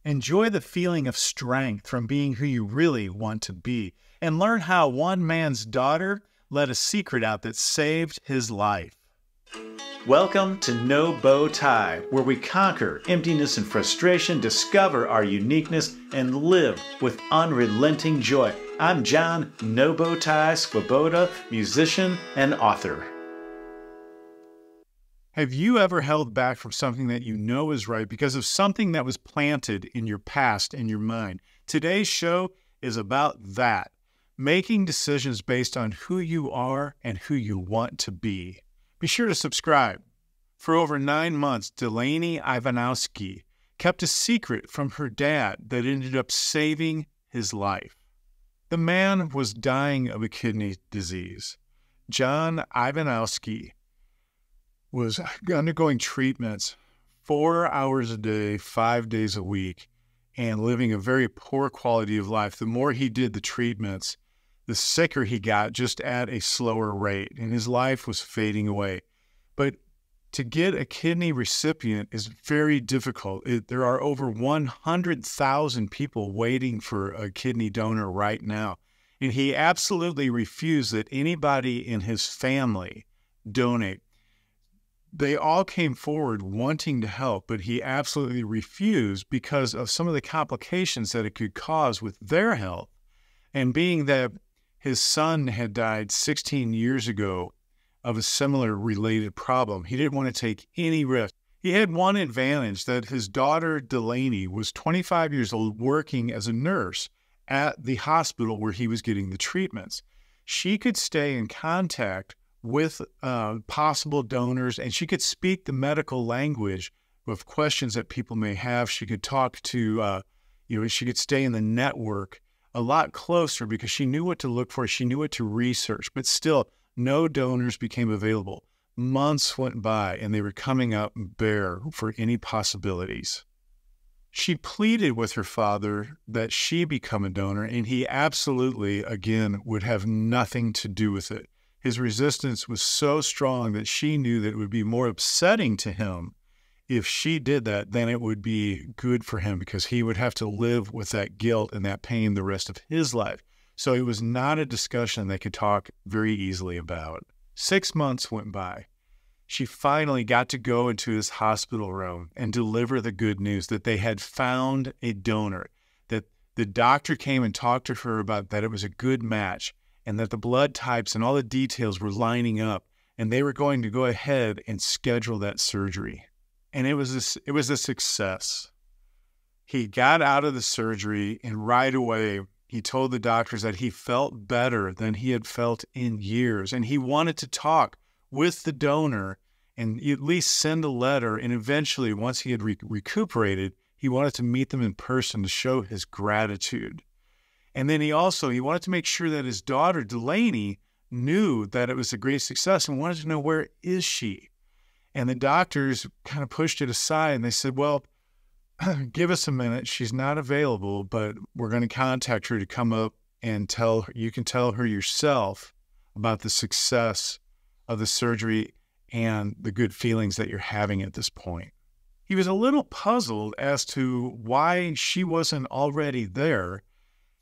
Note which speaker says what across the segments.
Speaker 1: Enjoy the feeling of strength from being who you really want to be, and learn how one man's daughter let a secret out that saved his life. Welcome to No Bow Tie, where we conquer emptiness and frustration, discover our uniqueness, and live with unrelenting joy. I'm John No Bow Tie Swoboda, musician and author. Have you ever held back from something that you know is right because of something that was planted in your past, in your mind? Today's show is about that, making decisions based on who you are and who you want to be. Be sure to subscribe. For over 9 months, Delaney Ivanowski kept a secret from her dad that ended up saving his life. The man was dying of a kidney disease. John Ivanowski was undergoing treatments 4 hours a day, 5 days a week, and living a very poor quality of life. The more he did the treatments, the sicker he got, just at a slower rate, and his life was fading away. But to get a kidney recipient is very difficult. There are over 100,000 people waiting for a kidney donor right now, and he absolutely refused that anybody in his family donate. They all came forward wanting to help, but he absolutely refused because of some of the complications that it could cause with their health. And being that his son had died 16 years ago of a similar related problem, he didn't want to take any risk. He had one advantage, that his daughter Delaney was 25 years old, working as a nurse at the hospital where he was getting the treatments. She could stay in contact with possible donors, and she could speak the medical language of questions that people may have. She could talk to, she could stay in the network a lot closer because she knew what to look for. She knew what to research, but still no donors became available. Months went by and they were coming up bare for any possibilities. She pleaded with her father that she become a donor, and he absolutely, again, would have nothing to do with it. His resistance was so strong that she knew that it would be more upsetting to him if she did that than it would be good for him, because he would have to live with that guilt and that pain the rest of his life. So it was not a discussion they could talk very easily about. 6 months went by. She finally got to go into his hospital room and deliver the good news that they had found a donor, that the doctor came and talked to her about that it was a good match, and that the blood types and all the details were lining up, and they were going to go ahead and schedule that surgery. And it was a success. He got out of the surgery, and right away, he told the doctors that he felt better than he had felt in years, and he wanted to talk with the donor and at least send a letter, and eventually, once he had recuperated, he wanted to meet them in person to show his gratitude. And then he wanted to make sure that his daughter, Delaney, knew that it was a great success and wanted to know, where is she? And the doctors kind of pushed it aside, and they said, well, give us a minute. She's not available, but we're going to contact her to come up and you can tell her yourself about the success of the surgery and the good feelings that you're having at this point. He was a little puzzled as to why she wasn't already there.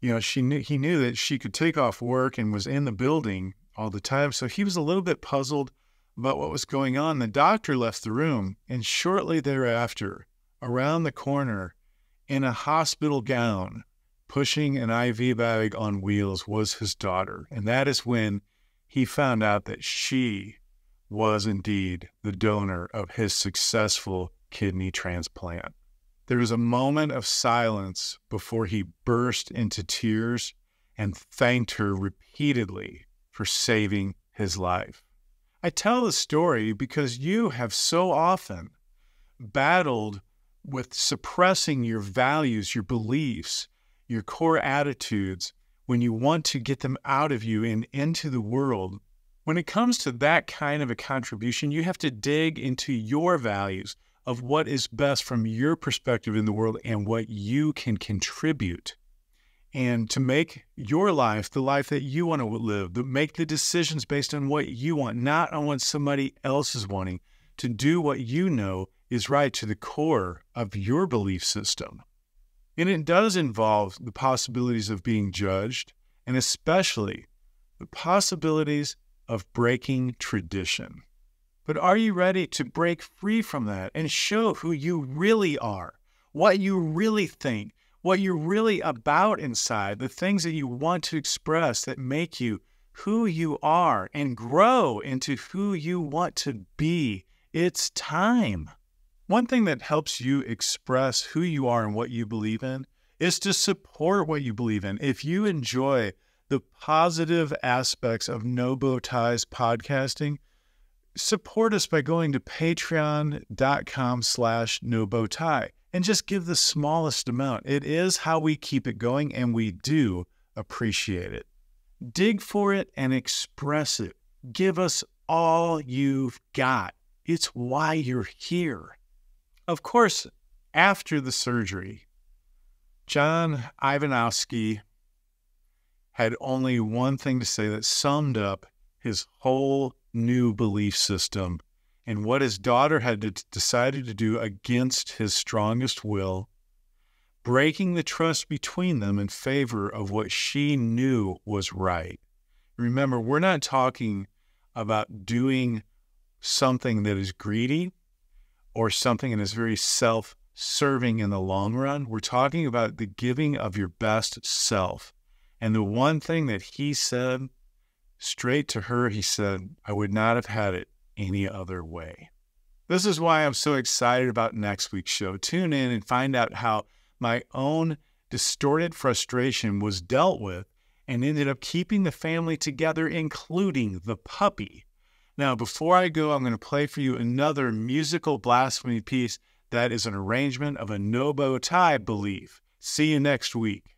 Speaker 1: He knew that she could take off work and was in the building all the time. So he was a little bit puzzled about what was going on. The doctor left the room, and shortly thereafter, around the corner, in a hospital gown, pushing an IV bag on wheels, was his daughter. And that is when he found out that she was indeed the donor of his successful kidney transplant. There was a moment of silence before he burst into tears and thanked her repeatedly for saving his life. I tell the story because you have so often battled with suppressing your values, your beliefs, your core attitudes when you want to get them out of you and into the world. When it comes to that kind of a contribution, you have to dig into your values of what is best from your perspective in the world and what you can contribute. And to make your life the life that you want to live, to make the decisions based on what you want, not on what somebody else is wanting, to do what you know is right to the core of your belief system. And it does involve the possibilities of being judged, and especially the possibilities of breaking tradition. But are you ready to break free from that and show who you really are, what you really think, what you're really about inside, the things that you want to express that make you who you are and grow into who you want to be? It's time. One thing that helps you express who you are and what you believe in is to support what you believe in. If you enjoy the positive aspects of No Bow Ties podcasting, support us by going to patreon.com/nobowtie and just give the smallest amount. It is how we keep it going, and we do appreciate it. Dig for it and express it. Give us all you've got. It's why you're here. Of course, after the surgery, John Ivanowski had only one thing to say that summed up his whole new belief system and what his daughter had decided to do against his strongest will, breaking the trust between them in favor of what she knew was right. Remember, we're not talking about doing something that is greedy or something that is very self-serving in the long run. We're talking about the giving of your best self. And the one thing that he said straight to her, he said, I would not have had it any other way. This is why I'm so excited about next week's show. Tune in and find out how my own distorted frustration was dealt with and ended up keeping the family together, including the puppy. Now, before I go, I'm going to play for you another musical blasphemy piece that is an arrangement of a no bow tie belief. See you next week.